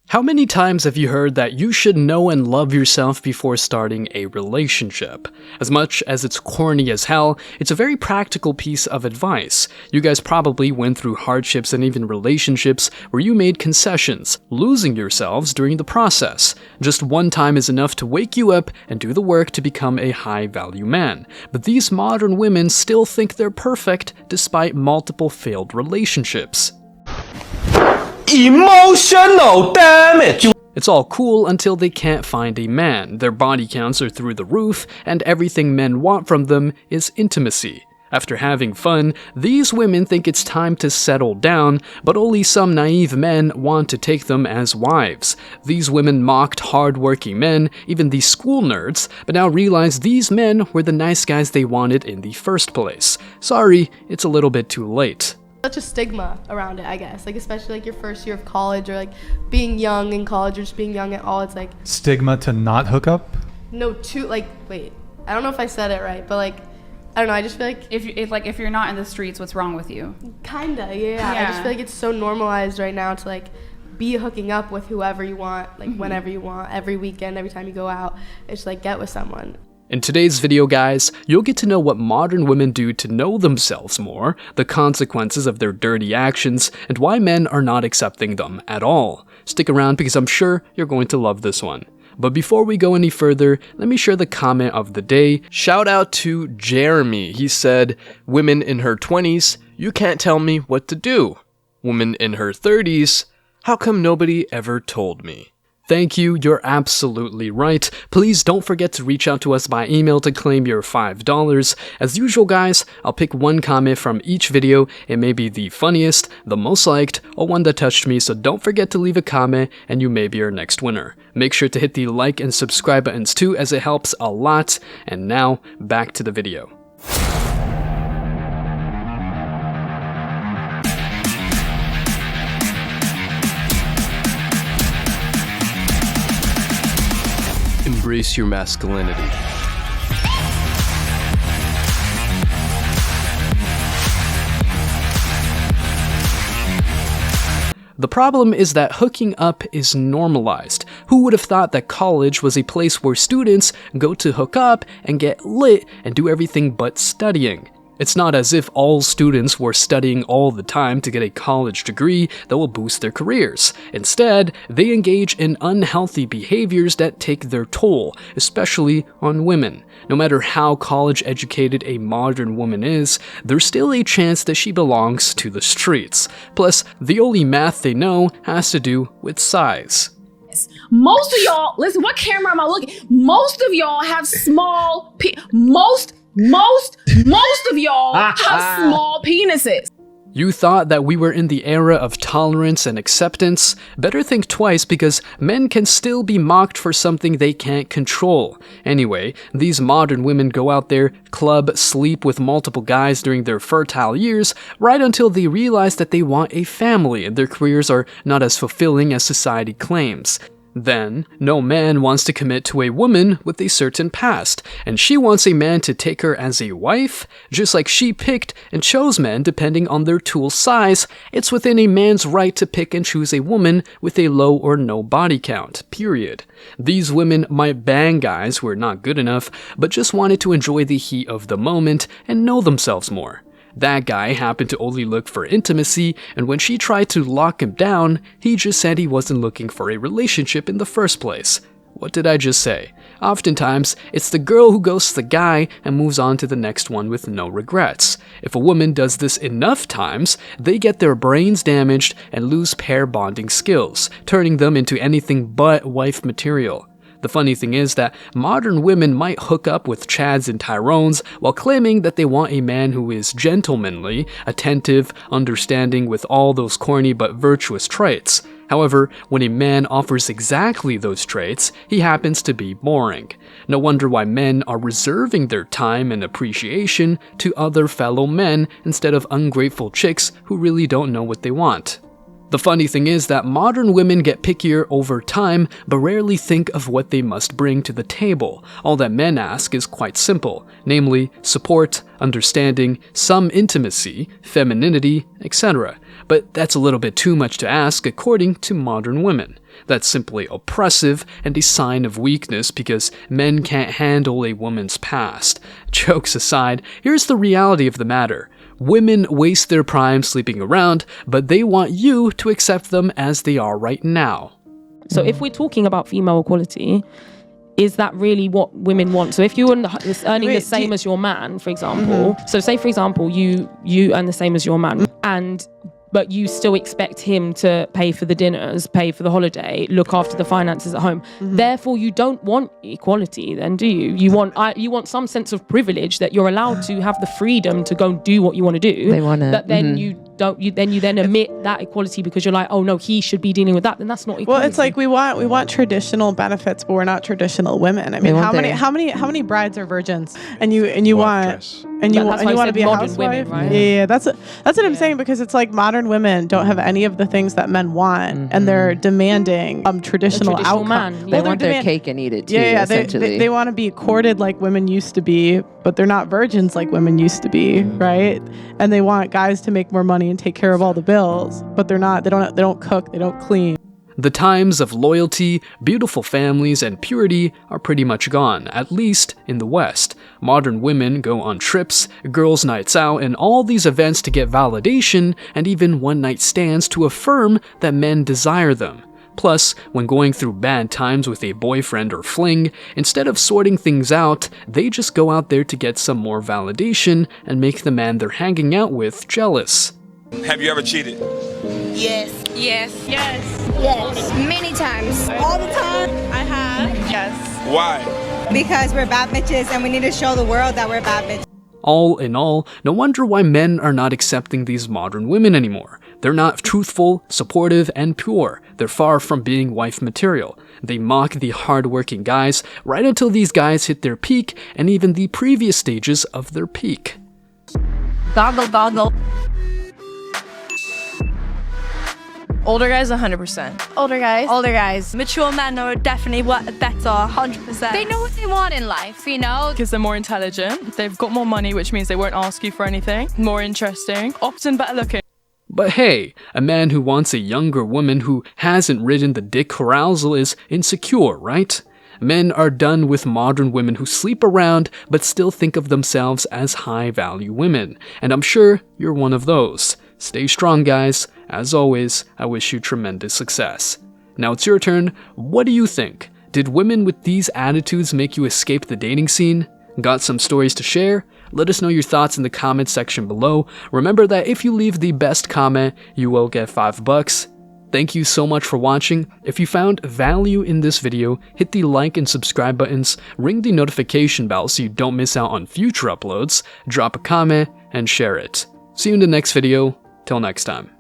How many times have you heard that you should know and love yourself before starting a relationship? As much as it's corny as hell, it's a very practical piece of advice. You guys probably went through hardships and even relationships where you made concessions, losing yourselves during the process. Just one time is enough to wake you up and do the work to become a high-value man. But these modern women still think they're perfect despite multiple failed relationships. Emotional damage. It's all cool until they can't find a man, their body counts are through the roof, and everything men want from them is intimacy. After having fun, these women think it's time to settle down, but only some naive men want to take them as wives. These women mocked hard-working men, even the school nerds, but now realize these men were the nice guys they wanted in the first place. Sorry, it's a little bit too late. Such a stigma around it, I guess, like especially like your first year of college or like being young in college or just being young at all. It's like stigma to not hook up. No, to like wait, I don't know if I said it right, but like I don't know, I just feel like if you're not in the streets, what's wrong with you? Kinda, yeah. I just feel like it's so normalized right now to like be hooking up with whoever you want, like whenever you want, every weekend, every time you go out. It's like get with someone. In today's video, guys, you'll get to know what modern women do to know themselves more, the consequences of their dirty actions, and why men are not accepting them at all. Stick around because I'm sure you're going to love this one. But before we go any further, let me share the comment of the day. Shout out to Jeremy. He said, "Women in her 20s, you can't tell me what to do. Woman in her 30s, how come nobody ever told me?" Thank you, you're absolutely right. Please don't forget to reach out to us by email to claim your $5. As usual, guys, I'll pick one comment from each video. It may be the funniest, the most liked, or one that touched me, so don't forget to leave a comment and you may be our next winner. Make sure to hit the like and subscribe buttons too, as it helps a lot. And now, back to the video. Embrace your masculinity. The problem is that hooking up is normalized. Who would have thought that college was a place where students go to hook up and get lit and do everything but studying? It's not as if all students were studying all the time to get a college degree that will boost their careers. Instead, they engage in unhealthy behaviors that take their toll, especially on women. No matter how college-educated a modern woman is, there's still a chance that she belongs to the streets. Plus, the only math they know has to do with size. Most of y'all, listen, what camera am I looking? Most of y'all have small most of y'all have small penises. You thought that we were in the era of tolerance and acceptance? Better think twice, because men can still be mocked for something they can't control. Anyway, these modern women go out there, club, sleep with multiple guys during their fertile years, right until they realize that they want a family and their careers are not as fulfilling as society claims. Then, no man wants to commit to a woman with a certain past, and she wants a man to take her as a wife? Just like she picked and chose men depending on their tool size, it's within a man's right to pick and choose a woman with a low or no body count, period. These women might bang guys who are not good enough, but just wanted to enjoy the heat of the moment and know themselves more. That guy happened to only look for intimacy, and when she tried to lock him down, he just said he wasn't looking for a relationship in the first place. What did I just say? Oftentimes, it's the girl who ghosts the guy and moves on to the next one with no regrets. If a woman does this enough times, they get their brains damaged and lose pair bonding skills, turning them into anything but wife material. The funny thing is that modern women might hook up with Chads and Tyrones while claiming that they want a man who is gentlemanly, attentive, understanding with all those corny but virtuous traits. However, when a man offers exactly those traits, he happens to be boring. No wonder why men are reserving their time and appreciation to other fellow men instead of ungrateful chicks who really don't know what they want. The funny thing is that modern women get pickier over time, but rarely think of what they must bring to the table. All that men ask is quite simple, namely support, understanding, some intimacy, femininity, etc. But that's a little bit too much to ask according to modern women. That's simply oppressive and a sign of weakness because men can't handle a woman's past. Jokes aside, here's the reality of the matter. Women waste their prime sleeping around, but they want you to accept them as they are right now. So if we're talking about female equality, is that really what women want? So if you're earning the same as your man, for example, so say for example you earn the same as your man, but you still expect him to pay for the dinners, pay for the holiday, look after the finances at home. Therefore, you don't want equality then, do you? You want some sense of privilege that you're allowed to have the freedom to go and do what you want to do. They want it. But then you then omit that equality because you're like, oh no, he should be dealing with that. Then that's not equality. Well, it's like we want traditional benefits, but we're not traditional women. I mean, how many brides are virgins? And you want to be a housewife? Women, right? Yeah, that's what I'm saying, because it's like modern women don't have any of the things that men want, and they're demanding traditional outcome. Man. They want their cake and eat it too. Yeah, essentially. they want to be courted like women used to be, but they're not virgins like women used to be, right? And they want guys to make more money and take care of all the bills, but they're not. They don't cook. They don't clean. The times of loyalty, beautiful families, and purity are pretty much gone, at least in the West. Modern women go on trips, girls' nights out, and all these events to get validation and even one-night stands to affirm that men desire them. Plus, when going through bad times with a boyfriend or fling, instead of sorting things out, they just go out there to get some more validation and make the man they're hanging out with jealous. Have you ever cheated? Yes. Yes. Yes. Yes. Many times. All the time. I have. Yes. Why? Because we're bad bitches and we need to show the world that we're bad bitches. All in all, no wonder why men are not accepting these modern women anymore. They're not truthful, supportive, and pure. They're far from being wife material. They mock the hard-working guys right until these guys hit their peak and even the previous stages of their peak. Goggle, goggle. Older guys, 100%. Older guys. Older guys. Mature men are definitely better, 100%. They know what they want in life, you know? Because they're more intelligent, they've got more money, which means they won't ask you for anything, more interesting, often better looking. But hey, a man who wants a younger woman who hasn't ridden the dick carousel is insecure, right? Men are done with modern women who sleep around but still think of themselves as high-value women, and I'm sure you're one of those. Stay strong, guys. As always, I wish you tremendous success. Now it's your turn. What do you think? Did women with these attitudes make you escape the dating scene? Got some stories to share? Let us know your thoughts in the comment section below. Remember that if you leave the best comment, you will get $5. Thank you so much for watching. If you found value in this video, hit the like and subscribe buttons, ring the notification bell so you don't miss out on future uploads, drop a comment, and share it. See you in the next video. Till next time.